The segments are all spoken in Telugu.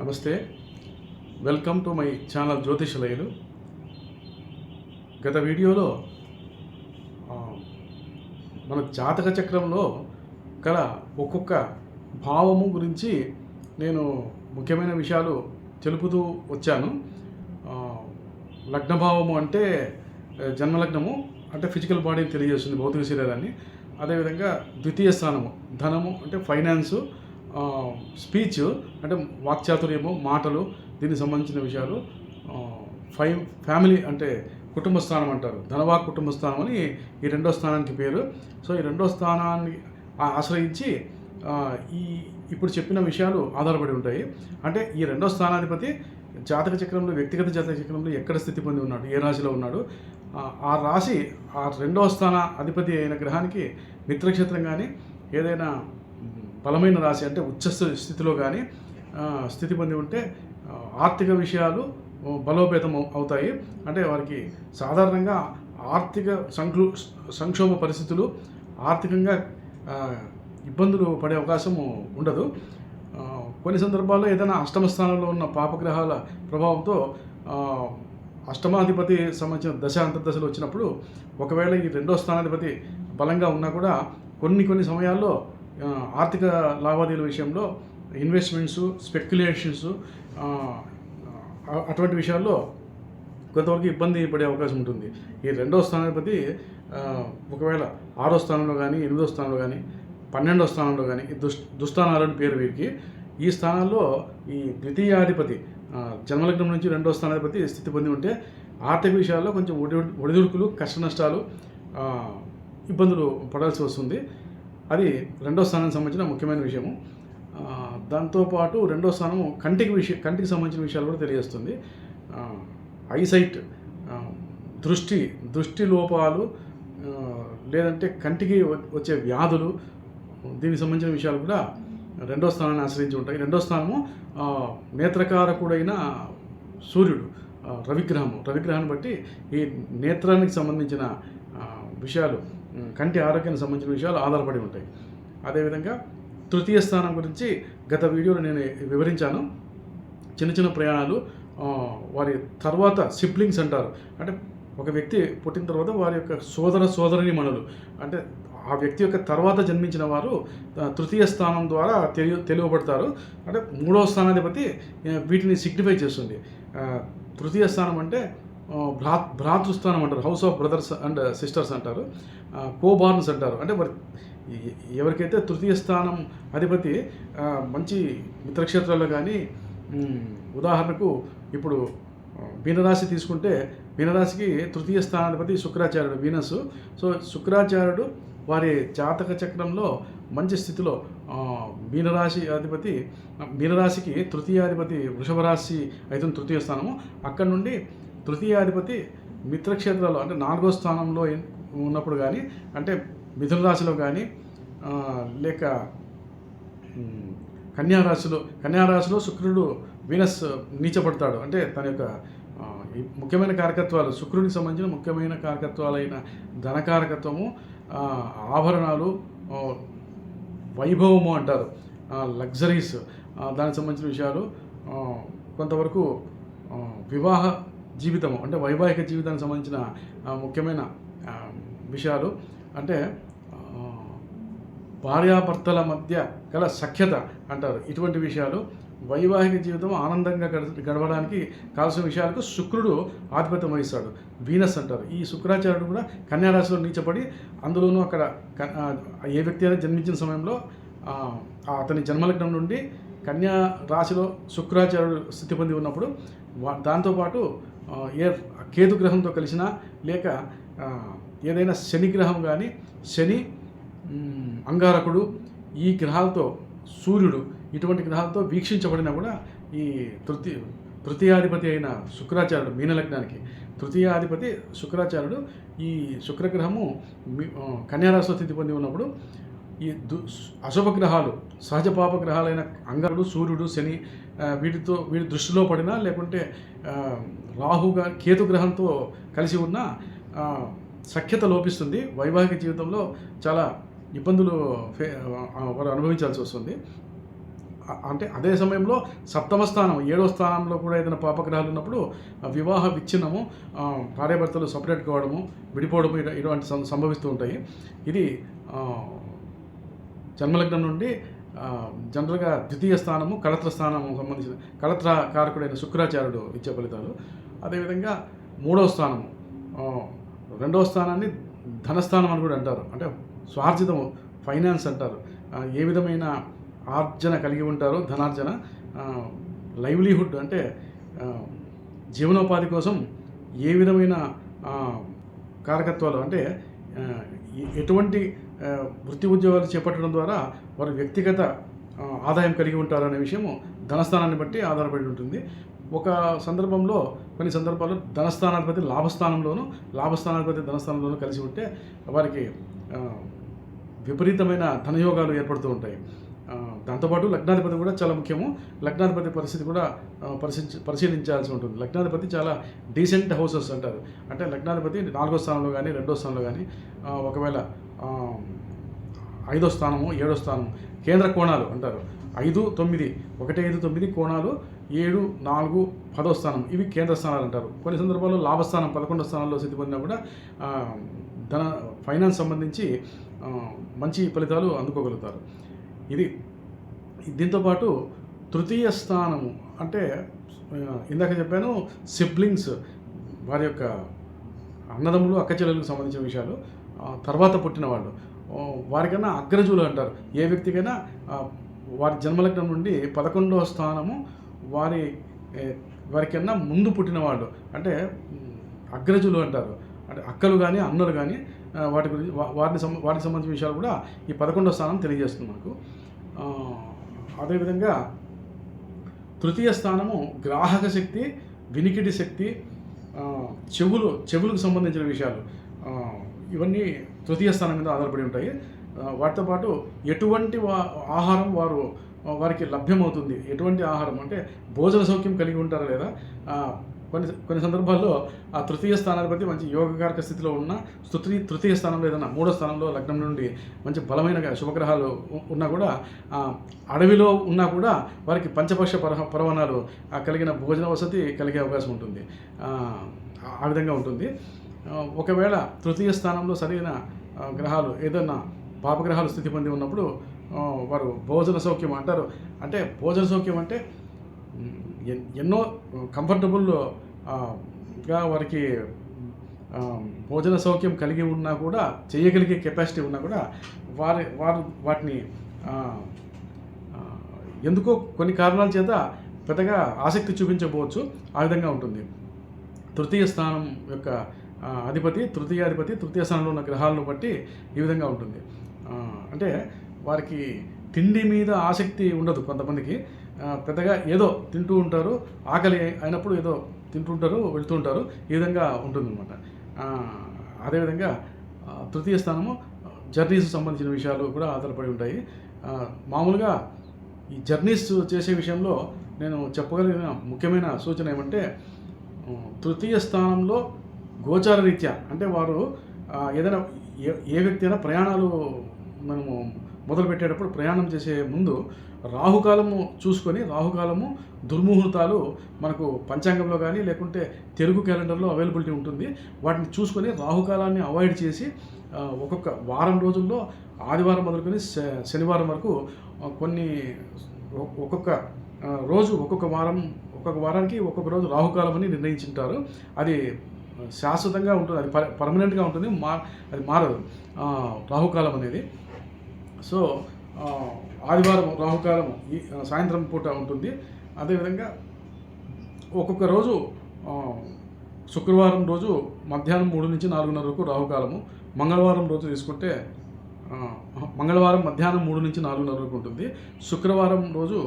నమస్తే, వెల్కమ్ టు మై ఛానల్ జ్యోతిషలయలు. గత వీడియోలో ఆ, మన జాతక చక్రంలో గల ఒక్కొక్క భావము గురించి నేను ముఖ్యమైన విషయాలు తెలుపుతూ వచ్చాను. ఆ, లగ్నభావము అంటే జన్మలగ్నము అంటే ఫిజికల్ బాడీని తెలియజేస్తుంది, భౌతిక శరీరాన్ని. అదేవిధంగా ద్వితీయ స్థానము ధనము అంటే ఫైనాన్సు, స్పీచ్ అంటే వాక్చాతుర్యము, మాటలు, దీనికి సంబంధించిన విషయాలు. ఫ్యామిలీ అంటే కుటుంబ స్థానం అంటారు, ధనవాక్ కుటుంబ స్థానం అని ఈ రెండో స్థానానికి పేరు. సో ఈ రెండో స్థానాన్ని ఆశ్రయించి ఇప్పుడు చెప్పిన విషయాలు ఆధారపడి ఉంటాయి. అంటే ఈ రెండో స్థానాధిపతి జాతక చక్రంలో, వ్యక్తిగత జాతక చక్రంలో ఎక్కడ స్థితి పొంది ఉన్నాడు, ఏ రాశిలో ఉన్నాడు, ఆ రాశి ఆ రెండవ స్థాన అధిపతి అయిన గ్రహానికి మిత్రక్షేత్రం కానీ, ఏదైనా బలమైన రాశి అంటే ఉచ్చ స్థితిలో కానీ స్థితి పొంది ఉంటే ఆర్థిక విషయాలు బలోపేతం అవుతాయి. అంటే వారికి సాధారణంగా ఆర్థిక సంక్షోభ పరిస్థితులు, ఆర్థికంగా ఇబ్బందులు పడే అవకాశం ఉండదు. కొన్ని సందర్భాల్లో ఏదైనా అష్టమ స్థానంలో ఉన్న పాపగ్రహాల ప్రభావంతో అష్టమాధిపతి సంబంధించిన దశ అంతర్దశలు వచ్చినప్పుడు, ఒకవేళ ఈ రెండో స్థానాధిపతి బలంగా ఉన్నా కూడా కొన్ని సమయాల్లో ఆర్థిక లావాదేవీల విషయంలో ఇన్వెస్ట్మెంట్స్, స్పెక్యులేషన్స్, అటువంటి విషయాల్లో కొంతవరకు ఇబ్బంది పడే అవకాశం ఉంటుంది. ఈ రెండో స్థానాధిపతి ఒకవేళ 6వ స్థానంలో కానీ, 8వ స్థానంలో కానీ, 12వ స్థానంలో కానీ, దుస్థానాలని పేరు వీరికి. ఈ స్థానాల్లో ఈ ద్వితీయాధిపతి జన్మలగ్నం నుంచి రెండో స్థానాధిపతి స్థితి పొంది ఉంటే ఆర్థిక విషయాల్లో కొంచెం ఒడిదుడుకులు, కష్ట నష్టాలు, ఇబ్బందులు పడాల్సి వస్తుంది. అది రెండో స్థానానికి సంబంధించిన ముఖ్యమైన విషయము. దాంతోపాటు రెండో స్థానము కంటికి సంబంధించిన విషయాలు కూడా తెలియజేస్తుంది. ఐసైట్, దృష్టి లోపాలు, లేదంటే కంటికి వచ్చే వ్యాధులు, దీనికి సంబంధించిన విషయాలు కూడా రెండో స్థానాన్ని ఆశ్రయించి ఉంటాయి. రెండో స్థానము నేత్రకారకుడైన సూర్యుడు, రవిగ్రహాన్ని బట్టి ఈ నేత్రానికి సంబంధించిన విషయాలు, కంటి ఆరోగ్యానికి సంబంధించిన విషయాలు ఆధారపడి ఉంటాయి. అదేవిధంగా తృతీయ స్థానం గురించి గత వీడియోలో నేను వివరించాను. చిన్న ప్రయాణాలు, వారి తర్వాత సిబ్లింగ్స్ అంటారు. అంటే ఒక వ్యక్తి పుట్టిన తర్వాత వారి యొక్క సోదరిమణులు, అంటే ఆ వ్యక్తి యొక్క తర్వాత జన్మించిన వారు తృతీయ స్థానం ద్వారా తెలియబడతారు. అంటే మూడవ స్థానాధిపతి వీటిని సిగ్నిఫై చేస్తుంది. తృతీయ స్థానం అంటే భ్రాతృస్థానం అంటారు, house of brothers and sisters అంటారు, కోబార్న్స్ అంటారు. అంటే ఎవరికైతే తృతీయ స్థానం అధిపతి మంచి మిత్రక్షేత్రాల్లో కానీ, ఉదాహరణకు ఇప్పుడు మీనరాశి తీసుకుంటే, మీనరాశికి తృతీయ స్థానాధిపతి శుక్రాచార్యుడు, వీనస్. సో శుక్రాచార్యుడు వారి జాతక చక్రంలో మంచి స్థితిలో, మీనరాశికి తృతీయాధిపతి వృషభ రాశి అయితే తృతీయ స్థానము, అక్కడ నుండి తృతీయాధిపతి మిత్రక్షేత్రాల్లో అంటే 4వ స్థానంలో ఉన్నప్పుడు కానీ, అంటే మిథున రాశిలో కానీ, లేక కన్యారాశిలో శుక్రుడు, వీనస్ నీచపడతాడు. అంటే తన యొక్క ముఖ్యమైన కారకత్వాలు, శుక్రుడికి సంబంధించిన ముఖ్యమైన కారకత్వాలైన ధనకారకత్వము, ఆభరణాలు, వైభవము అంటారు, లగ్జరీస్, దానికి సంబంధించిన విషయాలు, కొంతవరకు వివాహ జీవితము అంటే వైవాహిక జీవితానికి సంబంధించిన ముఖ్యమైన విషయాలు, అంటే భార్యాభర్తల మధ్య గల సఖ్యత అంటారు. ఇటువంటి విషయాలు, వైవాహిక జీవితం ఆనందంగా గడవడానికి కావాల్సిన విషయాలకు శుక్రుడు ఆధిపత్యం వహిస్తాడు, వీనస్ అంటారు. ఈ శుక్రాచార్యుడు కూడా కన్యారాశిలో నీచపడి, అందులోనూ అక్కడ ఏ వ్యక్తి అయినా జన్మించిన సమయంలో అతని జన్మలగ్నం నుండి కన్యా రాశిలో శుక్రాచార్యుడు స్థితి పొంది ఉన్నప్పుడు, దాంతోపాటు ఏ కేతు గ్రహంతో కలిసినా, లేక ఏదైనా శని గ్రహం కానీ, శని, అంగారకుడు, ఈ గ్రహాలతో, సూర్యుడు, ఇటువంటి గ్రహాలతో వీక్షించబడినా కూడా ఈ తృతీయాధిపతి అయిన శుక్రాచార్యుడు, మీనలగ్నానికి తృతీయాధిపతి శుక్రాచార్యుడు, ఈ శుక్రగ్రహము కన్యారాశిలో స్థితి పొంది ఉన్నప్పుడు ఈ అశుభ గ్రహాలు, సహజ పాప గ్రహాలైన అంగారుడు, సూర్యుడు, శని, వీటి దృష్టిలో పడినా, లేకుంటే రాహుగా కేతు గ్రహంతో కలిసి ఉన్న సఖ్యత లోపిస్తుంది. వైవాహిక జీవితంలో చాలా ఇబ్బందులు వారు అనుభవించాల్సి వస్తుంది. అంటే అదే సమయంలో సప్తమ స్థానం 7వ స్థానంలో కూడా ఏదైనా పాపగ్రహాలు ఉన్నప్పుడు వివాహ విచ్ఛిన్నము, భార్యాభర్తలు సపరేట్ కావడము, విడిపోవడము ఇటువంటి సంభవిస్తూ ఉంటాయి. ఇది జన్మలగ్నం నుండి జనరల్గా ద్వితీయ స్థానము కళత్ర స్థానము సంబంధించిన కళత్ర కారకుడైన శుక్రాచార్యుడు ఇచ్చే ఫలితాలు. అదేవిధంగా 3వ స్థానము, 2వ స్థానాన్ని ధనస్థానం అని కూడా అంటారు. అంటే స్వార్జితము, ఫైనాన్స్ అంటారు. ఏ విధమైన ఆర్జన కలిగి ఉంటారో, ధనార్జన, లైవ్లీహుడ్ అంటే జీవనోపాధి కోసం ఏ విధమైన కారకత్వాలు అంటే ఎటువంటి వృత్తి ఉద్యోగాలు చేపట్టడం ద్వారా వారు వ్యక్తిగత ఆదాయం కలిగి ఉంటారు అనే విషయము ధనస్థానాన్ని బట్టి ఆధారపడి ఉంటుంది. ఒక సందర్భంలో కొన్ని సందర్భాల్లో ధనస్థానాధిపతి లాభస్థానాధిపతి ధనస్థానంలోనూ కలిసి ఉంటే వారికి విపరీతమైన ధనయోగాలు ఏర్పడుతూ ఉంటాయి. దాంతోపాటు లగ్నాధిపతి కూడా చాలా ముఖ్యము. లగ్నాధిపతి పరిస్థితి కూడా పరిశీలించాల్సి ఉంటుంది. లగ్నాధిపతి చాలా డీసెంట్ హౌసెస్ అంటారు. అంటే లగ్నాధిపతి 4వ స్థానంలో కానీ 2వ స్థానంలో కానీ ఒకవేళ 5వ స్థానము 7వ స్థానము కేంద్ర కోణాలు అంటారు. 5, 9 1, 5, 9 కోణాలు 7, 4, 10వ స్థానం ఇవి కేంద్ర స్థానాలు అంటారు. కొన్ని సందర్భాల్లో లాభస్థానం 11వ స్థానంలో స్థితి పొందినా కూడా ఫైనాన్స్ సంబంధించి మంచి ఫలితాలు అందుకోగలుగుతారు. ఇది దీంతోపాటు తృతీయ స్థానము అంటే ఇందాక చెప్పాను సిబ్లింగ్స్, వారి యొక్క అన్నదమ్ములు అక్కచెల్లెలకు సంబంధించిన విషయాలు, తర్వాత పుట్టిన వాళ్ళు, వారికన్నా అగ్రజులు అంటారు. ఏ వ్యక్తికైనా వారి జన్మలగ్నం నుండి 11వ స్థానము వారికన్నా ముందు పుట్టిన వాళ్ళు అంటే అగ్రజులు అంటారు. అంటే అక్కలు కానీ అన్నలు కానీ వాటి గురించి వాటికి సంబంధించిన విషయాలు కూడా ఈ 11వ స్థానం తెలియజేస్తుంది మనకు. అదేవిధంగా తృతీయ స్థానము గ్రాహక శక్తి, వినికిడి శక్తి, చెవులకు సంబంధించిన విషయాలు, ఇవన్నీ తృతీయ స్థానం మీద ఆధారపడి ఉంటాయి. వాటితో పాటు ఎటువంటి ఆహారం వారికి లభ్యమవుతుంది, ఎటువంటి ఆహారం అంటే భోజన సౌఖ్యం కలిగి ఉంటారా లేదా. కొన్ని సందర్భాల్లో ఆ తృతీయ స్థానాధిపతి మంచి యోగకారక స్థితిలో ఉన్న తృతీయ స్థానంలో ఏదైనా 3వ స్థానంలో లగ్నం నుండి మంచి బలమైన శుభగ్రహాలు ఉన్నా కూడా అడవిలో ఉన్నా కూడా వారికి పంచపక్ష పర్వణాలు కలిగిన భోజన వసతి కలిగే అవకాశం ఉంటుంది. ఆ విధంగా ఉంటుంది. ఒకవేళ తృతీయ స్థానంలో సరైన గ్రహాలు ఏదైనా పాపగ్రహాలు స్థితి పొంది ఉన్నప్పుడు వారు భోజన సౌఖ్యం అంటారు. అంటే భోజన సౌఖ్యం అంటే ఎన్నో కంఫర్టబుల్గా వారికి భోజన సౌఖ్యం కలిగి ఉన్నా కూడా, చేయగలిగే కెపాసిటీ ఉన్నా కూడా వారు వాటిని ఎందుకో కొన్ని కారణాల చేత పెద్దగా ఆసక్తి చూపించకపోవచ్చు. ఆ విధంగా ఉంటుంది. తృతీయ స్థానం యొక్క తృతీయ స్థానంలో ఉన్న గ్రహాలను బట్టి ఈ విధంగా ఉంటుంది. అంటే వారికి తిండి మీద ఆసక్తి ఉండదు. కొంతమందికి పెద్దగా ఏదో తింటూ ఉంటారు, ఆకలి అయినప్పుడు ఏదో తింటుంటారు, వెళ్తూ ఉంటారు. ఈ విధంగా ఉంటుందన్నమాట. అదేవిధంగా తృతీయ స్థానము జర్నీస్ సంబంధించిన విషయాలు కూడా ఆధారపడి ఉంటాయి. మామూలుగా ఈ జర్నీస్ చేసే విషయంలో నేను చెప్పగలిగిన ముఖ్యమైన సూచన ఏమంటే, తృతీయ స్థానంలో గోచార రీత్యా అంటే వారు ఏదైనా ఏ వ్యక్తి అయినా ప్రయాణాలు మనము మొదలుపెట్టేటప్పుడు ప్రయాణం చేసే ముందు రాహుకాలము చూసుకొని, రాహుకాలము దుర్ముహూర్తాలు మనకు పంచాంగంలో కానీ లేకుంటే తెలుగు క్యాలెండర్లో అవైలబిలిటీ ఉంటుంది. వాటిని చూసుకొని రాహుకాలాన్ని అవాయిడ్ చేసి ఒక్కొక్క వారం రోజుల్లో ఆదివారం మొదలుకొని శనివారం వరకు ఒక్కొక్క రోజు ఒక్కొక్క వారానికి ఒక్కొక్క రోజు రాహుకాలం అని నిర్ణయించుంటారు. అది శాశ్వతంగా ఉంటుంది, అది పర్మనెంట్గా ఉంటుంది, అది మారదు రాహుకాలం అనేది. సో ఆదివారం రాహుకాలం సాయంత్రం పూట ఉంటుంది. అదేవిధంగా ఒక్కొక్క రోజు శుక్రవారం రోజు మధ్యాహ్నం 3 నుంచి 4:30 వరకు రాహుకాలము. మంగళవారం రోజు తీసుకుంటే మంగళవారం మధ్యాహ్నం 3 నుంచి 4:30 వరకు ఉంటుంది. శుక్రవారం రోజు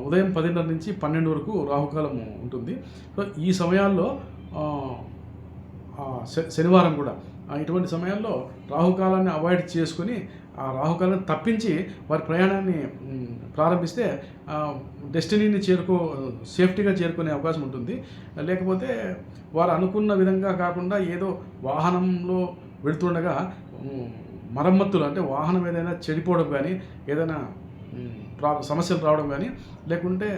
ఉదయం 10:30 నుంచి 12 వరకు రాహుకాలము ఉంటుంది. సో ఈ సమయాల్లో శనివారం కూడా ఇటువంటి సమయాల్లో రాహుకాలాన్ని అవాయిడ్ చేసుకుని ఆ రాహుకాలాన్ని తప్పించి వారి ప్రయాణాన్ని ప్రారంభిస్తే డెస్టినీని సేఫ్టీగా చేరుకునే అవకాశం ఉంటుంది. లేకపోతే వారు అనుకున్న విధంగా కాకుండా ఏదో వాహనంలో వెళుతుండగా మరమ్మతులు అంటే వాహనం ఏదైనా చెడిపోవడం కానీ, ఏదైనా సమస్యలు రావడం కానీ, లేకుంటే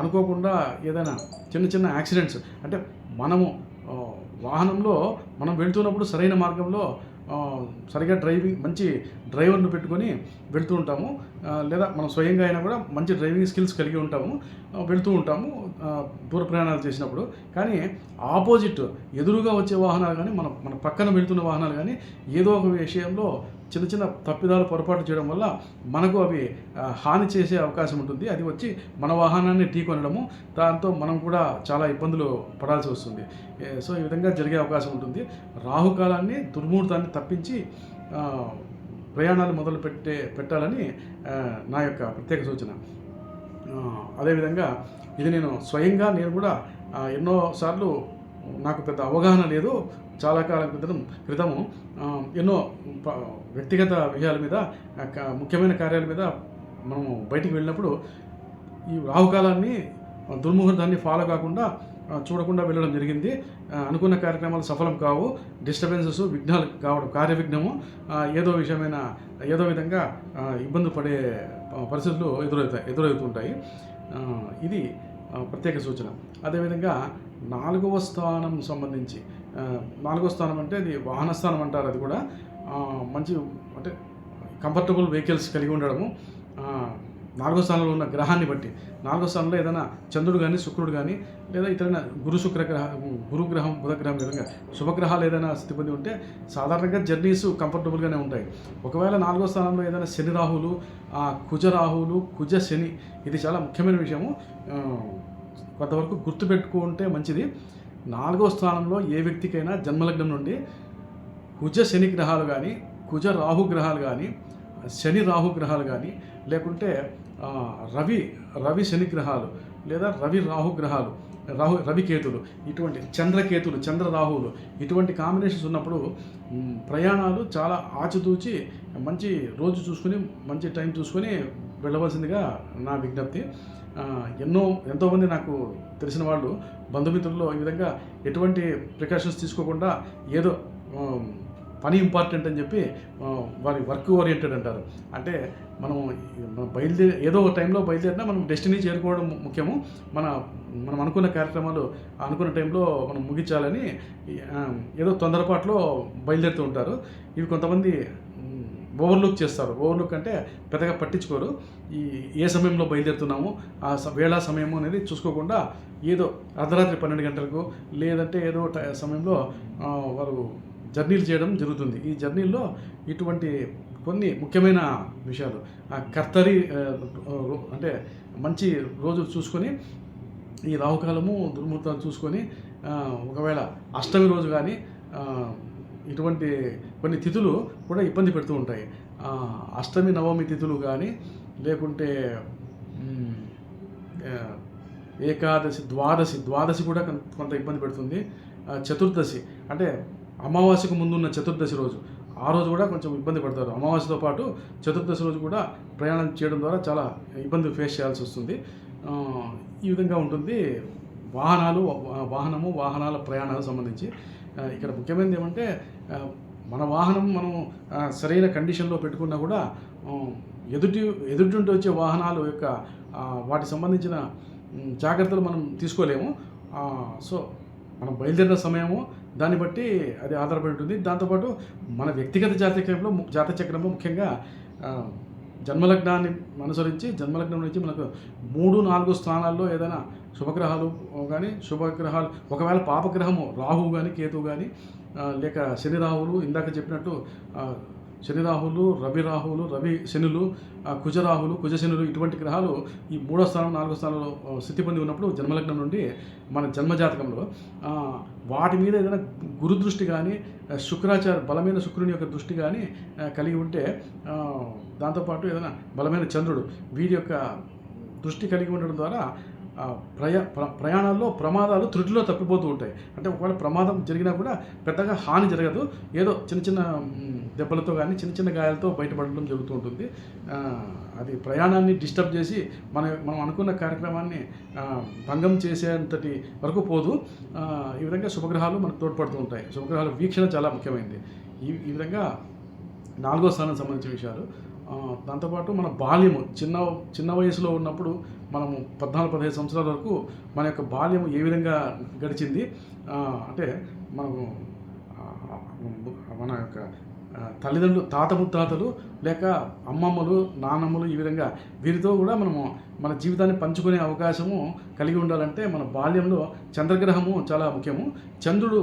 అనుకోకుండా ఏదైనా చిన్న చిన్న యాక్సిడెంట్స్, అంటే మనము వాహనంలో మనం వెళ్తున్నప్పుడు సరైన మార్గంలో సరిగా మంచి డ్రైవర్ను పెట్టుకొని వెళ్తూ ఉంటాము, లేదా మనం స్వయంగా అయినా కూడా మంచి డ్రైవింగ్ స్కిల్స్ కలిగి ఉంటాము, వెళ్తూ ఉంటాము దూర ప్రయాణాలు చేసినప్పుడు. కానీ ఆపోజిట్ ఎదురుగా వచ్చే వాహనాలు కానీ, మన పక్కన వెళ్తున్న వాహనాలు కానీ ఏదో ఒక విషయంలో చిన్న చిన్న తప్పిదాలు పొరపాటు చేయడం వల్ల మనకు అవి హాని చేసే అవకాశం ఉంటుంది. అది వచ్చి మన వాహనాన్ని ఢీకొనడము, దాంతో మనం కూడా చాలా ఇబ్బందులు పడాల్సి వస్తుంది. సో ఈ విధంగా జరిగే అవకాశం ఉంటుంది. రాహుకాలాన్ని, దుర్ముహూర్తాన్ని తప్పించి ప్రయాణాలు పెట్టాలని నా యొక్క ప్రత్యేక సూచన. అదేవిధంగా ఇది స్వయంగా నేను కూడా ఎన్నోసార్లు, నాకు పెద్ద అవగాహన లేదు, చాలా కాలం క్రితము ఎన్నో వ్యక్తిగత విషయాల మీద, ముఖ్యమైన కార్యాల మీద మనము బయటికి వెళ్ళినప్పుడు ఈ రాహుకాలాన్ని, దుర్ముహూర్తాన్ని ఫాలో కాకుండా, చూడకుండా వెళ్ళడం జరిగింది. అనుకున్న కార్యక్రమాలు సఫలం కావు, డిస్టర్బెన్సెస్, విఘ్నాలు కావడం, కార్యవిఘ్నము, ఏదో విధంగా ఇబ్బంది పడే పరిస్థితులు ఎదురవుతుంటాయి. ఇది ప్రత్యేక సూచన. అదేవిధంగా 4వ స్థానం సంబంధించి, 4వ స్థానం అంటే అది వాహన స్థానం అంటారు. అది కూడా మంచి, అంటే కంఫర్టబుల్ వెహికల్స్ కలిగి ఉండడము. 4వ స్థానంలో ఉన్న గ్రహాన్ని బట్టి, 4వ స్థానంలో ఏదైనా చంద్రుడు కానీ, శుక్రుడు కానీ, లేదా ఇతర గురుగ్రహం, బుధగ్రహం విధంగా శుభగ్రహాలు ఏదైనా స్థితి పొంది ఉంటే సాధారణంగా జర్నీస్ కంఫర్టబుల్గానే ఉంటాయి. ఒకవేళ 4వ స్థానంలో ఏదైనా శని రాహులు, కుజ శని, ఇది చాలా ముఖ్యమైన విషయము, కొంతవరకు గుర్తుపెట్టుకుంటే మంచిది. 4వ స్థానంలో ఏ వ్యక్తికైనా జన్మలగ్నం నుండి కుజ శని గ్రహాలు కానీ, కుజ రాహు గ్రహాలు కానీ, శని రాహు గ్రహాలు కానీ, లేకుంటే రవి శని గ్రహాలు, లేదా రవి రాహు గ్రహాలు, రవి కేతులు, ఇటువంటి చంద్ర రాహువులు, ఇటువంటి కాంబినేషన్స్ ఉన్నప్పుడు ప్రయాణాలు చాలా ఆచితూచి మంచి రోజు చూసుకొని, మంచి టైం చూసుకొని వెళ్ళవలసిందిగా నా విజ్ఞప్తి. ఎంతోమంది నాకు తెలిసిన వాళ్ళు, బంధుమిత్రుల్లో ఈ విధంగా ఎటువంటి ప్రికాషన్స్ తీసుకోకుండా ఏదో పని ఇంపార్టెంట్ అని చెప్పి వారి వర్క్ ఓరియంటెడ్ అంటారు. అంటే మనం ఏదో ఒక టైంలో బయలుదేరినా మనం డెస్టినీ చేరుకోవడం ముఖ్యము. మనం అనుకున్న కార్యక్రమాలు అనుకున్న టైంలో మనం ముగించాలని ఏదో తొందరపాటులో బయలుదేరుతూ ఉంటారు. ఇవి కొంతమంది ఓవర్లుక్ చేస్తారు. ఓవర్లుక్ అంటే పెద్దగా పట్టించుకోరు. ఏ సమయంలో బయలుదేరుతున్నామో ఆ వేళ సమయము అనేది చూసుకోకుండా ఏదో అర్ధరాత్రి 12 గంటలకు, లేదంటే ఏదో సమయంలో వారు జర్నీలు చేయడం జరుగుతుంది. ఈ జర్నీల్లో ఇటువంటి కొన్ని ముఖ్యమైన విషయాలు, అంటే మంచి రోజు చూసుకొని, ఈ రాహుకాలము, దుర్ముహూర్తాలు చూసుకొని, ఒకవేళ అష్టమి రోజు కానీ, ఇటువంటి కొన్ని తిథులు కూడా ఇబ్బంది పెడుతూ ఉంటాయి. అష్టమి, నవమి తిథులు కానీ, లేకుంటే ఏకాదశి, ద్వాదశి కూడా కొంత ఇబ్బంది పెడుతుంది. చతుర్దశి అంటే అమావాస్యకు ముందున్న చతుర్దశి రోజు, ఆ రోజు కూడా కొంచెం ఇబ్బంది పడతారు. అమావాస్యతో పాటు చతుర్దశి రోజు కూడా ప్రయాణం చేయడం ద్వారా చాలా ఇబ్బంది ఫేస్ చేయాల్సి వస్తుంది. ఈ విధంగా ఉంటుంది వాహనాల ప్రయాణాలకు సంబంధించి. ఇక్కడ ముఖ్యమైనది ఏమంటే, మన వాహనం మనం సరైన కండిషన్లో పెట్టుకున్నా కూడా ఎదుటి వచ్చే వాహనాలు యొక్క వాటికి సంబంధించిన జాగ్రత్తలు మనం తీసుకోలేము. సో మనం బయలుదేరిన సమయము దాన్ని బట్టి అది ఆధారపడి ఉంటుంది. దాంతోపాటు మన వ్యక్తిగత జాతచక్రంలో ముఖ్యంగా జన్మలగ్నాన్ని అనుసరించి, జన్మలగ్నం నుంచి మనకు 3, 4 స్థానాల్లో ఏదైనా శుభగ్రహాలు కానీ, ఒకవేళ పాపగ్రహము రాహువు కానీ, కేతువు కానీ, లేక శని రాహువులు, ఇందాక చెప్పినట్టు శని రాహువులు, రవి శనులు, కుజ శనులు, ఇటువంటి గ్రహాలు ఈ 3వ స్థానం, 4వ స్థానంలో స్థితి పొంది ఉన్నప్పుడు జన్మలగ్నం నుండి మన జన్మజాతకంలో వాటి మీద ఏదైనా గురుదృష్టి కానీ, బలమైన శుక్రుని యొక్క దృష్టి కానీ కలిగి ఉంటే, దాంతోపాటు ఏదైనా బలమైన చంద్రుడు, వీరి యొక్క దృష్టి కలిగి ఉండడం ద్వారా ప్రయాణాల్లో ప్రమాదాలు త్రుటిలో తప్పిపోతూ ఉంటాయి. అంటే ఒకవేళ ప్రమాదం జరిగినా కూడా పెద్దగా హాని జరగదు, ఏదో చిన్న దెబ్బలతో కానీ, చిన్న గాయాలతో బయటపడడం జరుగుతూ ఉంటుంది. అది ప్రయాణాన్ని డిస్టర్బ్ చేసి మనం అనుకున్న కార్యక్రమాన్ని భంగం చేసేంతటి వరకు పోదు. ఈ విధంగా శుభగ్రహాలు మనకు తోడ్పడుతూ ఉంటాయి. శుభగ్రహాల వీక్షణ చాలా ముఖ్యమైనది. ఈ విధంగా 4వ స్థానానికి సంబంధించిన విషయాలు. దాంతోపాటు మన బాల్యము చిన్న చిన్న వయసులో ఉన్నప్పుడు మనము 14-15 సంవత్సరాల వరకు మన యొక్క బాల్యం ఏ విధంగా గడిచింది, అంటే మనము మన యొక్క తల్లిదండ్రులు, తాత ముత్తాతలు లేక అమ్మమ్మలు, నాన్నమ్మలు, ఈ విధంగా వీరితో కూడా మనము మన జీవితాన్ని పంచుకునే అవకాశము కలిగి ఉండాలంటే మన బాల్యంలో చంద్రగ్రహము చాలా ముఖ్యము. చంద్రుడు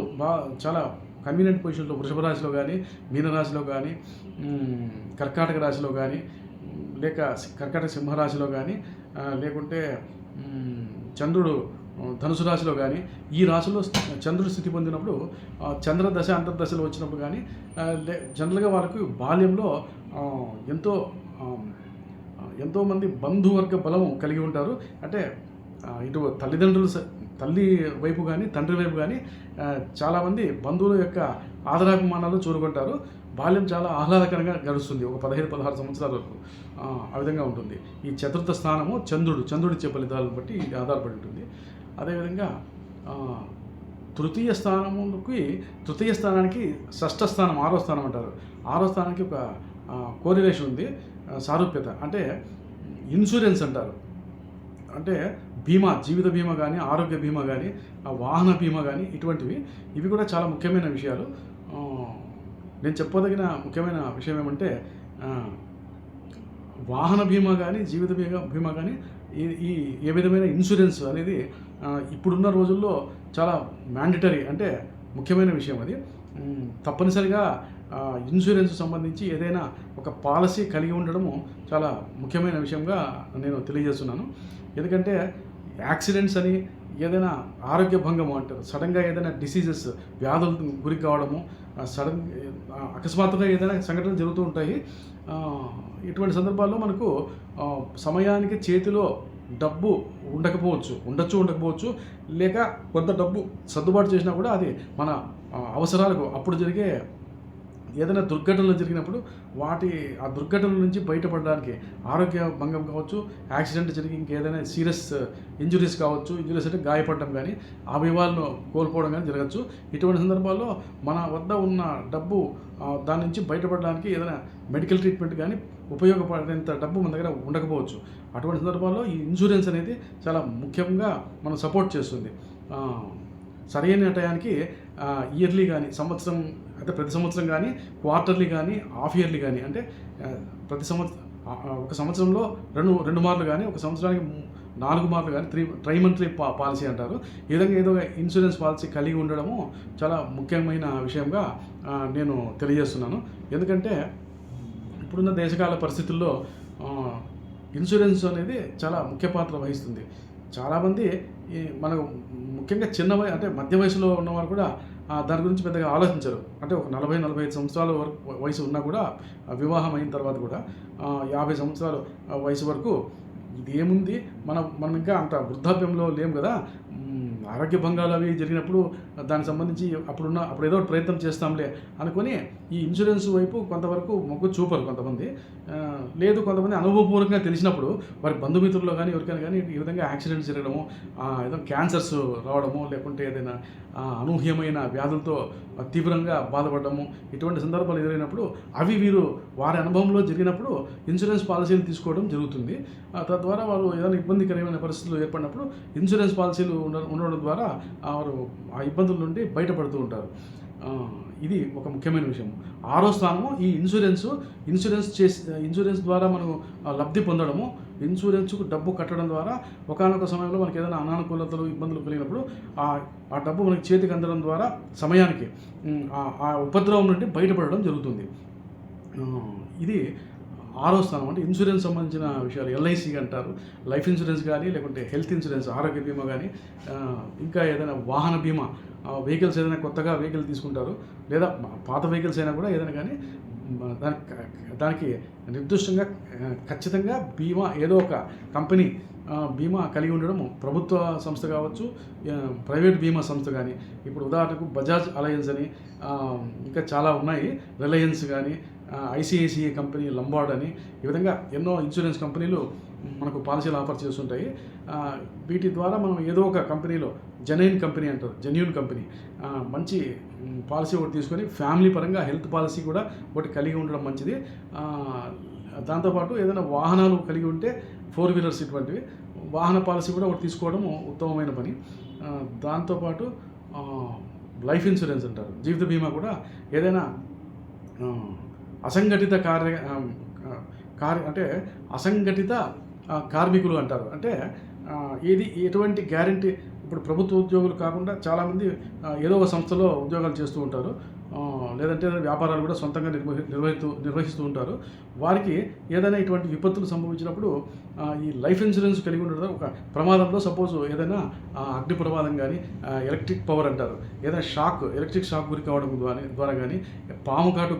చాలా కన్వీనియంట్ పొజిషన్లో వృషభ రాశిలో కానీ, మీనరాశిలో కానీ, కర్కాటక రాశిలో కానీ, లేక కర్కాటక సింహరాశిలో కానీ, లేకుంటే చంద్రుడు ధనుసు రాశిలో కానీ, ఈ రాశిలో చంద్రుడు స్థితి పొందినప్పుడు, చంద్రదశ అంతర్దశలు వచ్చినప్పుడు కానీ జనరల్గా వాళ్ళకు బాల్యంలో ఎంతో ఎంతోమంది బంధువర్గ బలము కలిగి ఉంటారు. అంటే ఇటు తల్లిదండ్రులు తల్లి వైపు కానీ తండ్రి వైపు కానీ చాలామంది బంధువుల యొక్క ఆదరాభిమానాలు చూరుకుంటారు. బాల్యం చాలా ఆహ్లాదకరంగా గడుస్తుంది, ఒక 15-16 సంవత్సరాల వరకు ఆ విధంగా ఉంటుంది. ఈ చతుర్థ స్థానము చంద్రుడిచ్చే ఫలితాలను బట్టి ఇది ఆధారపడి ఉంటుంది. అదేవిధంగా తృతీయ స్థానానికి షష్ఠ స్థానం, 6వ స్థానం అంటారు. 6వ స్థానానికి ఒక కోరిలేషన్ ఉంది, సారూప్యత. అంటే ఇన్సూరెన్స్ అంటారు. అంటే బీమా, జీవిత బీమా కానీ, ఆరోగ్య బీమా కానీ, వాహన బీమా కానీ, ఇవి కూడా చాలా ముఖ్యమైన విషయాలు. నేను చెప్పదగిన ముఖ్యమైన విషయం ఏమంటే, వాహన బీమా కానీ, జీవిత బీమా కానీ, ఈ ఏ విధమైన ఇన్సూరెన్స్ అనేది ఇప్పుడున్న రోజుల్లో చాలా మ్యాండేటరీ, అంటే ముఖ్యమైన విషయం అది. తప్పనిసరిగా ఇన్సూరెన్స్ సంబంధించి ఏదైనా ఒక పాలసీ కలిగి ఉండడము చాలా ముఖ్యమైన విషయంగా నేను తెలియజేస్తున్నాను. ఎందుకంటే యాక్సిడెంట్స్ అని, ఏదైనా ఆరోగ్య భంగము అంటారు, సడన్గా ఏదైనా డిసీజెస్, వ్యాధులకు గురి కావడము, అకస్మాత్తుగా ఏదైనా సంఘటనలు జరుగుతూ ఉంటాయి. ఇటువంటి సందర్భాల్లో మనకు సమయానికి చేతిలో డబ్బు ఉండకపోవచ్చు, లేక కొంత డబ్బు సర్దుబాటు చేసినా కూడా అది మన అవసరాలకు అప్పుడు జరిగే ఏదైనా దుర్ఘటనలు జరిగినప్పుడు ఆ దుర్ఘటనల నుంచి బయటపడడానికి, ఆరోగ్య భంగం కావచ్చు, యాక్సిడెంట్ జరిగి ఇంకేదైనా సీరియస్ ఇంజురీస్ కావచ్చు, ఇంజురీస్ అంటే గాయపడడం కానీ, అవయవాలను కోల్పోవడం కానీ జరగచ్చు. ఇటువంటి సందర్భాల్లో మన వద్ద ఉన్న డబ్బు దాని నుంచి బయటపడడానికి ఏదైనా మెడికల్ ట్రీట్మెంట్ కానీ ఉపయోగపడేంత డబ్బు మన దగ్గర ఉండకపోవచ్చు. అటువంటి సందర్భాల్లో ఈ ఇన్సూరెన్స్ అనేది చాలా ముఖ్యంగా మనం సపోర్ట్ చేస్తుంది. సరైన టయానికి ఇయర్లీ కానీ, సంవత్సరం అంటే ప్రతి సంవత్సరం కానీ, క్వార్టర్లీ కానీ, హాఫ్ ఇయర్లీ కానీ, అంటే ప్రతి ఒక సంవత్సరంలో రెండు మార్లు కానీ, ఒక సంవత్సరానికి 4 మార్లు కానీ, ట్రైమంత్లీ పాలసీ అంటారు. ఈ విధంగా ఏదో ఇన్సూరెన్స్ పాలసీ కలిగి ఉండడము చాలా ముఖ్యమైన విషయంగా నేను తెలియజేస్తున్నాను. ఎందుకంటే ఇప్పుడున్న దేశకాల పరిస్థితుల్లో ఇన్సూరెన్స్ అనేది చాలా ముఖ్య పాత్ర వహిస్తుంది. చాలామంది మనకు ముఖ్యంగా అంటే మధ్య వయసులో ఉన్నవారు కూడా దాని గురించి పెద్దగా ఆలోచించరు. అంటే ఒక 40-45 సంవత్సరాల వరకు వయసు ఉన్నా కూడా, వివాహం అయిన తర్వాత కూడా 50 సంవత్సరాల వయసు వరకు ఇది ఏముంది, మనం ఇంకా అంత వృద్ధాప్యంలో లేము కదా, ఆరోగ్య భంగాలు అవి జరిగినప్పుడు దానికి సంబంధించి అప్పుడు ఏదో ప్రయత్నం చేస్తాంలే అనుకొని ఈ ఇన్సూరెన్స్ వైపు కొంతవరకు మొగ్గు చూపరు కొంతమంది. లేదు, కొంతమంది అనుభవపూర్వకంగా తెలిసినప్పుడు వారి బంధుమిత్రుల్లో కానీ ఎవరికైనా కానీ ఈ విధంగా యాక్సిడెంట్స్ జరగడము, ఏదో క్యాన్సర్స్ రావడము, లేకుంటే ఏదైనా అనూహ్యమైన వ్యాధులతో తీవ్రంగా బాధపడము, ఇటువంటి సందర్భాలు ఎదురైనప్పుడు వీరు వారి అనుభవంలో జరిగినప్పుడు ఇన్సూరెన్స్ పాలసీలు తీసుకోవడం జరుగుతుంది. తద్వారా వారు ఏదైనా ఇబ్బందికరమైన పరిస్థితులు ఏర్పడినప్పుడు ఇన్సూరెన్స్ పాలసీలు ఉండడం ద్వారా వారు ఆ ఇబ్బందుల నుండి బయటపడుతూ ఉంటారు. ఇది ఒక ముఖ్యమైన విషయం. 6వ స్థానము ఈ ఇన్సూరెన్స్ ద్వారా మనం లబ్ధి పొందడము, ఇన్సూరెన్స్కు డబ్బు కట్టడం ద్వారా ఒకానొక సమయంలో మనకి ఏదైనా అనానుకూలతలు, ఇబ్బందులు కలిగినప్పుడు ఆ డబ్బు మనకి చేతికి అందడం ద్వారా సమయానికి ఆ ఉపద్రవం నుండి బయటపడడం జరుగుతుంది. ఇది 6వ స్థానం. అంటే ఇన్సూరెన్స్ సంబంధించిన విషయాలు ఎల్ఐసి అంటారు, లైఫ్ ఇన్సూరెన్స్ కానీ, లేకుంటే హెల్త్ ఇన్సూరెన్స్, ఆరోగ్య బీమా కానీ, ఇంకా ఏదైనా వాహన బీమా, వెహికల్స్ ఏదైనా కొత్తగా వెహికల్ తీసుకుంటారు, లేదా పాత వెహికల్స్ అయినా కూడా ఏదైనా కానీ దానికి నిర్దిష్టంగా ఖచ్చితంగా బీమా ఏదో ఒక కంపెనీ బీమా కలిగి ఉండడం, ప్రభుత్వ సంస్థ కావచ్చు, ప్రైవేట్ బీమా సంస్థ కానీ. ఇప్పుడు ఉదాహరణకు బజాజ్ అలయన్స్ అని ఇంకా చాలా ఉన్నాయి, రిలయన్స్ కానీ, ఐసిఐసిఐ కంపెనీ, లంబార్డ్ అని, ఈ విధంగా ఎన్నో ఇన్సూరెన్స్ కంపెనీలు మనకు పాలసీలు ఆఫర్ చేస్తుంటాయి. వీటి ద్వారా మనం ఏదో ఒక కంపెనీలో జెన్యూన్ కంపెనీ మంచి పాలసీ ఒకటి తీసుకొని ఫ్యామిలీ పరంగా హెల్త్ పాలసీ కూడా ఒకటి కలిగి ఉండడం మంచిది. దాంతోపాటు ఏదైనా వాహనాలు కలిగి ఉంటే 4 వీలర్స్ ఇటువంటివి వాహన పాలసీ కూడా ఒకటి తీసుకోవడం ఉత్తమమైన పని. దాంతోపాటు లైఫ్ ఇన్సూరెన్స్ అంటారు, జీవిత బీమా కూడా ఏదైనా అసంఘటిత అంటే అసంఘటిత కార్మికులు అంటారు. అంటే ఎటువంటి గ్యారంటీ, ఇప్పుడు ప్రభుత్వ ఉద్యోగులు కాకుండా చాలామంది ఏదో ఒక సంస్థలో ఉద్యోగాలు చేస్తూ ఉంటారు, లేదంటే వ్యాపారాలు కూడా సొంతంగా నిర్వహిస్తూ ఉంటారు. వారికి ఏదైనా ఇటువంటి విపత్తులు సంభవించినప్పుడు ఈ లైఫ్ ఇన్సూరెన్స్ కలిగి ఉండడం, ఒక ప్రమాదంలో సపోజ్ ఏదైనా అగ్ని ప్రమాదం కానీ, ఎలక్ట్రిక్ పవర్ అంటారు, ఏదైనా ఎలక్ట్రిక్ షాక్ గురి కావడం ద్వారా కానీ, పాము కాటు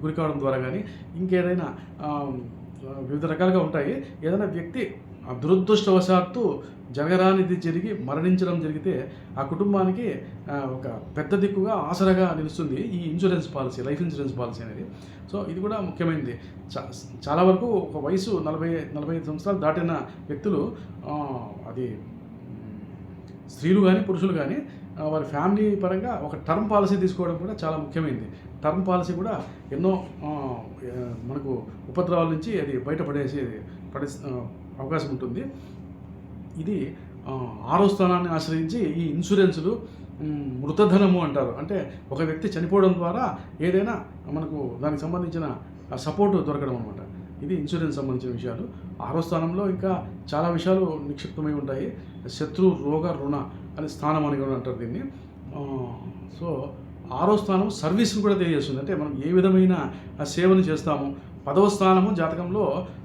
గురి కావడం ద్వారా కానీ, ఇంకేదైనా వివిధ రకాలుగా ఉంటాయి. ఏదైనా వ్యక్తి దురదృష్టవశాత్తు జరగరానిది జరిగి మరణించడం జరిగితే ఆ కుటుంబానికి ఒక పెద్ద దిక్కుగా ఆసరాగా నిలుస్తుంది ఈ insurance policy, life insurance policy అనేది. సో ఇది కూడా ముఖ్యమైనది. చాలా వరకు ఒక వయసు 40-45 సంవత్సరాలు దాటిన వ్యక్తులు, అది స్త్రీలు కానీ పురుషులు కానీ, వారి ఫ్యామిలీ పరంగా ఒక టర్మ్ పాలసీ తీసుకోవడం కూడా చాలా ముఖ్యమైనది. టర్మ్ పాలసీ కూడా ఎన్నో మనకు ఉపద్రవాల నుంచి అది పడే అవకాశం ఉంటుంది. ఇది 6వ స్థానాన్ని ఆశ్రయించి ఈ ఇన్సూరెన్సులు మృతధనము అంటారు. అంటే ఒక వ్యక్తి చనిపోవడం ద్వారా ఏదైనా మనకు దానికి సంబంధించిన సపోర్టు దొరకడం అనమాట. ఇది ఇన్సూరెన్స్ సంబంధించిన విషయాలు. 6వ స్థానంలో ఇంకా చాలా విషయాలు నిక్షిప్తమై ఉంటాయి. శత్రు, రోగ, రుణ అనే స్థానం అని కూడా అంటారు దీన్ని. సో 6వ స్థానం సర్వీస్ని కూడా తెలియజేస్తుంది. అంటే మనం ఏ విధమైన సేవలు చేస్తాము. 10వ స్థానము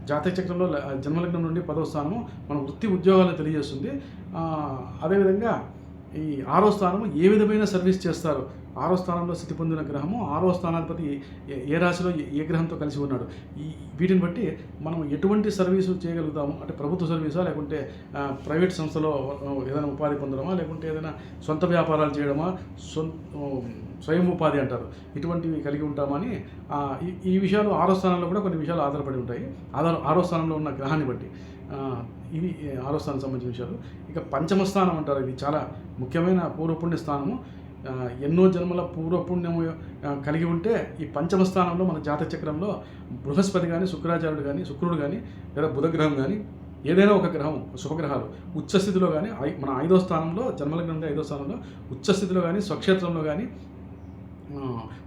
జాతక చక్రంలో జన్మలగ్నం నుండి 10వ స్థానము మన వృత్తి ఉద్యోగాలను తెలియజేస్తుంది. అదేవిధంగా ఈ 6వ స్థానము ఏ విధమైన సర్వీస్ చేస్తారు. 6వ స్థానంలో స్థితి పొందిన గ్రహము 6వ స్థానాధిపతి ఏ రాశిలో ఏ గ్రహంతో కలిసి ఉన్నాడు. వీటిని బట్టి మనం ఎటువంటి సర్వీసు చేయగలుగుతాము. అంటే ప్రభుత్వ సర్వీసా, లేకుంటే ప్రైవేట్ సంస్థలో ఏదైనా ఉపాధి పొందడమా, లేకుంటే ఏదైనా సొంత వ్యాపారాలు చేయడమా, స్వయం ఉపాధి అంటారు, ఇటువంటివి కలిగి ఉంటామని ఈ విషయాలు 6వ స్థానంలో కూడా కొన్ని విషయాలు ఆధారపడి ఉంటాయి. 6వ స్థానంలో ఉన్న గ్రహాన్ని బట్టి. ఇవి 6వ స్థానం సంబంధించిన విషయాలు. ఇక పంచమ స్థానం అంటారు. ఇది చాలా ముఖ్యమైన పూర్వపుణ్య స్థానము. ఎన్నో జన్మల పూర్వపుణ్యము కలిగి ఉంటే ఈ పంచమ స్థానంలో మన జాతక చక్రంలో బృహస్పతి కానీ, శుక్రాచార్యుడు కానీ, శుక్రుడు కానీ, లేదా బుధగ్రహం కానీ, ఏదైనా ఒక గ్రహం, శుభగ్రహాలు ఉచ్చస్థితిలో కానీ, మన 5వ స్థానంలో, జన్మలగ్నం 5వ స్థానంలో ఉచ్చస్థితిలో కానీ, స్వక్షేత్రంలో కానీ,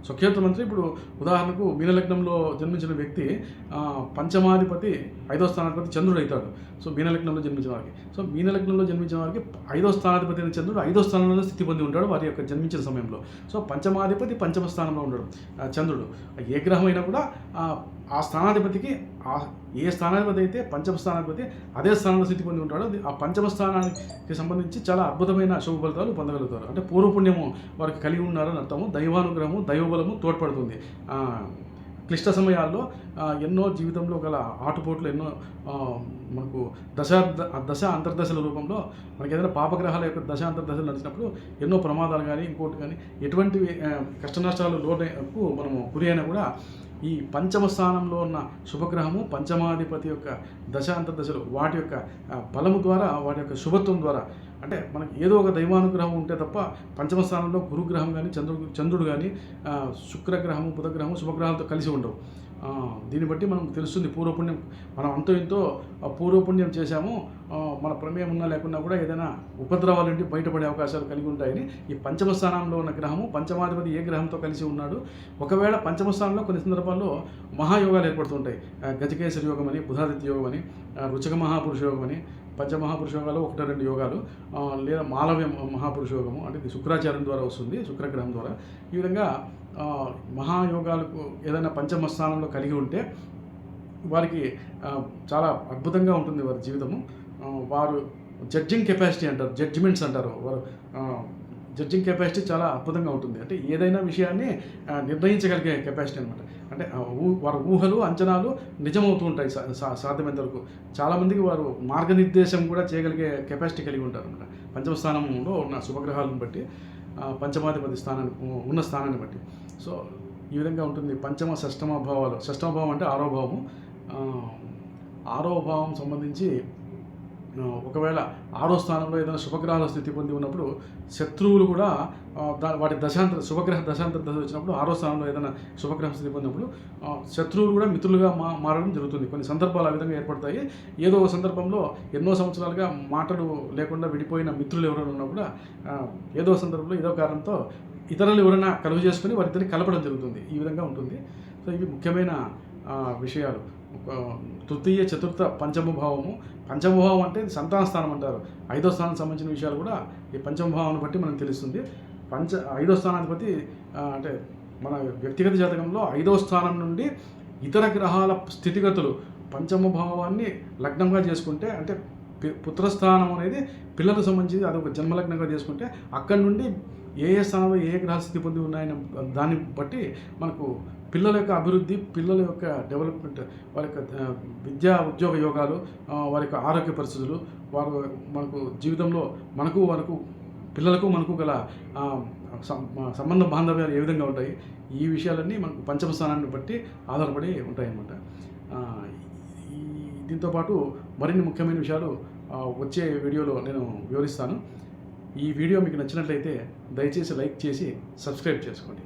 స్వక్షేత్రం అంటే ఇప్పుడు ఉదాహరణకు మీనలగ్నంలో జన్మించిన వ్యక్తి పంచమాధిపతి 5వ స్థానాధిపతి చంద్రుడు అవుతాడు. సో మీనలగ్నంలో జన్మించిన వారికి, మీనలగ్నంలో జన్మించిన వారికి 5వ స్థానాధిపతి అయిన చంద్రుడు 5వ స్థానంలో స్థితి పొంది ఉంటాడు వారి యొక్క జన్మించిన సమయంలో. సో పంచమాధిపతి పంచమ స్థానంలో ఉండడు చంద్రుడు. ఏ గ్రహం అయినా కూడా ఆ స్థానాధిపతికి, ఏ స్థానాధిపతి అయితే పంచమ స్థానాధిపతి అదే స్థానంలో స్థితి పొంది ఉంటాడు. ఆ పంచమ స్థానానికి సంబంధించి చాలా అద్భుతమైన శుభ ఫలితాలు పొందగలుగుతారు. అంటే పూర్వపుణ్యము వారికి కలిగి ఉన్నారని అర్థము. దైవానుగ్రహము, దైవబలము తోడ్పడుతుంది. క్లిష్ట సమయాల్లో ఎన్నో జీవితంలో గల ఆటుపోట్లు, ఎన్నో మనకు దశ అంతర్దశల రూపంలో మనకి ఏదైనా పాపగ్రహాల యొక్క దశ అంతర్దశలు నడిచినప్పుడు ఎన్నో ప్రమాదాలు కానీ, ఇంకోటి కానీ, ఎటువంటి కష్ట నష్టాలు లోటుకు మనము గురి అయినా కూడా ఈ పంచమ స్థానంలో ఉన్న శుభగ్రహము, పంచమాధిపతి యొక్క దశ అంతర్దశలు, వాటి యొక్క బలము ద్వారా, వాటి యొక్క శుభత్వం ద్వారా, అంటే మనకి ఏదో ఒక దైవానుగ్రహం ఉంటే తప్ప పంచమ స్థానంలో గురుగ్రహం కానీ, చంద్రుడు కానీ, శుక్రగ్రహము, బుధగ్రహము శుభగ్రహాలతో కలిసి ఉండవు. దీన్ని బట్టి మనం తెలుస్తుంది పూర్వపుణ్యం, మనం అంతో ఇంతో పూర్వపుణ్యం చేశాము, మన ప్రమేయం ఉన్నా లేకున్నా కూడా ఏదైనా ఉపద్రవాల నుండి బయటపడే అవకాశాలు కలిగి ఉంటాయని. ఈ పంచమ స్థానంలో ఉన్న గ్రహము, పంచమాధిపతి ఏ గ్రహంతో కలిసి ఉన్నాడు. ఒకవేళ పంచమ స్థానంలో కొన్ని సందర్భాల్లో మహాయోగాలు ఏర్పడుతుంటాయి. గజకేసరి యోగం అని, బుధాదిత్య యోగం అని, రుచక మహాపురుష యోగం అని, పంచమహాపురుష యోగాలు 1-2 యోగాలు, లేదా మాలవ్య మహాపురుష యోగము, అంటే ఇది శుక్రాచార్యం ద్వారా వస్తుంది, శుక్రగ్రహం ద్వారా. ఈ విధంగా మహాయోగాలకు ఏదైనా పంచమ స్థానంలో కలిగి ఉంటే వారికి చాలా అద్భుతంగా ఉంటుంది వారి జీవితము. వారు జడ్జింగ్ కెపాసిటీ అంటారు, జడ్జిమెంట్స్ అంటారు. వారు జడ్జింగ్ కెపాసిటీ చాలా అద్భుతంగా ఉంటుంది. అంటే ఏదైనా విషయాన్ని నిర్ణయించగలిగే కెపాసిటీ అనమాట. అంటే వారి ఊహలు, అంచనాలు నిజమవుతూ ఉంటాయి సాధ్యమైనంత వరకు. చాలామందికి వారు మార్గనిర్దేశం కూడా చేయగలిగే కెపాసిటీ కలిగి ఉంటారు అనమాట. పంచమ స్థానంలో ఉన్న శుభగ్రహాలను బట్టి, పంచమాధిపతి ఉన్న స్థానాన్ని బట్టి. సో ఈ విధంగా ఉంటుంది పంచమ షష్టమ భావాలు. షష్టమ భావం అంటే 6వ భావము. 6వ భావం సంబంధించి ఒకవేళ 6వ స్థానంలో ఏదైనా శుభగ్రహాల స్థితి పొంది ఉన్నప్పుడు శత్రువులు కూడా వాటి దశాంతర శుభగ్రహ దశాంతర దశ వచ్చినప్పుడు 6వ స్థానంలో ఏదైనా శుభగ్రహ స్థితి పొందినప్పుడు శత్రువులు కూడా మిత్రులుగా మారడం జరుగుతుంది. కొన్ని సందర్భాలు ఆ విధంగా ఏర్పడతాయి. ఏదో ఒక సందర్భంలో ఎన్నో సంవత్సరాలుగా మాటలు లేకుండా విడిపోయిన మిత్రులు ఎవరైనా ఉన్నా కూడా ఏదో సందర్భంలో ఏదో కారణంతో ఇతరులు ఎవరైనా కలుగు చేసుకుని వారిద్దరిని కలపడం జరుగుతుంది. ఈ విధంగా ఉంటుంది. సో ఇవి ముఖ్యమైన విషయాలు. తృతీయ, చతుర్థ, పంచమభావము. పంచమభావం అంటే సంతాన స్థానం అంటారు. 5వ స్థానానికి సంబంధించిన విషయాలు కూడా ఈ పంచమభావాన్ని బట్టి మనకు తెలుస్తుంది. 5వ స్థానాధిపతి అంటే మన వ్యక్తిగత జాతకంలో 5వ స్థానం నుండి ఇతర గ్రహాల స్థితిగతులు పంచమభావాన్ని లగ్నంగా చేసుకుంటే, అంటే పుత్రస్థానం అనేది పిల్లలకు సంబంధించి అది ఒక జన్మలగ్నంగా చేసుకుంటే అక్కడి నుండి ఏ స్థానంలో ఏ గ్రహాల స్థితి పొంది ఉన్నాయని దాన్ని బట్టి మనకు పిల్లల యొక్క అభివృద్ధి, పిల్లల యొక్క డెవలప్మెంట్, వారి యొక్క విద్యా ఉద్యోగ యోగాలు, వారి యొక్క ఆరోగ్య పరిస్థితులు, వారు మనకు జీవితంలో మనకు పిల్లలకు మనకు గల సంబంధ బాంధవ్యాలు ఏ విధంగా ఉంటాయి, ఈ విషయాలన్నీ మనకు పంచమ స్థానాన్ని బట్టి ఆధారపడి ఉంటాయన్నమాట. దీంతోపాటు మరిన్ని ముఖ్యమైన విషయాలు వచ్చే వీడియోలో నేను వివరిస్తాను. ఈ వీడియో మీకు నచ్చినట్లయితే దయచేసి లైక్ చేసి సబ్స్క్రైబ్ చేసుకోండి.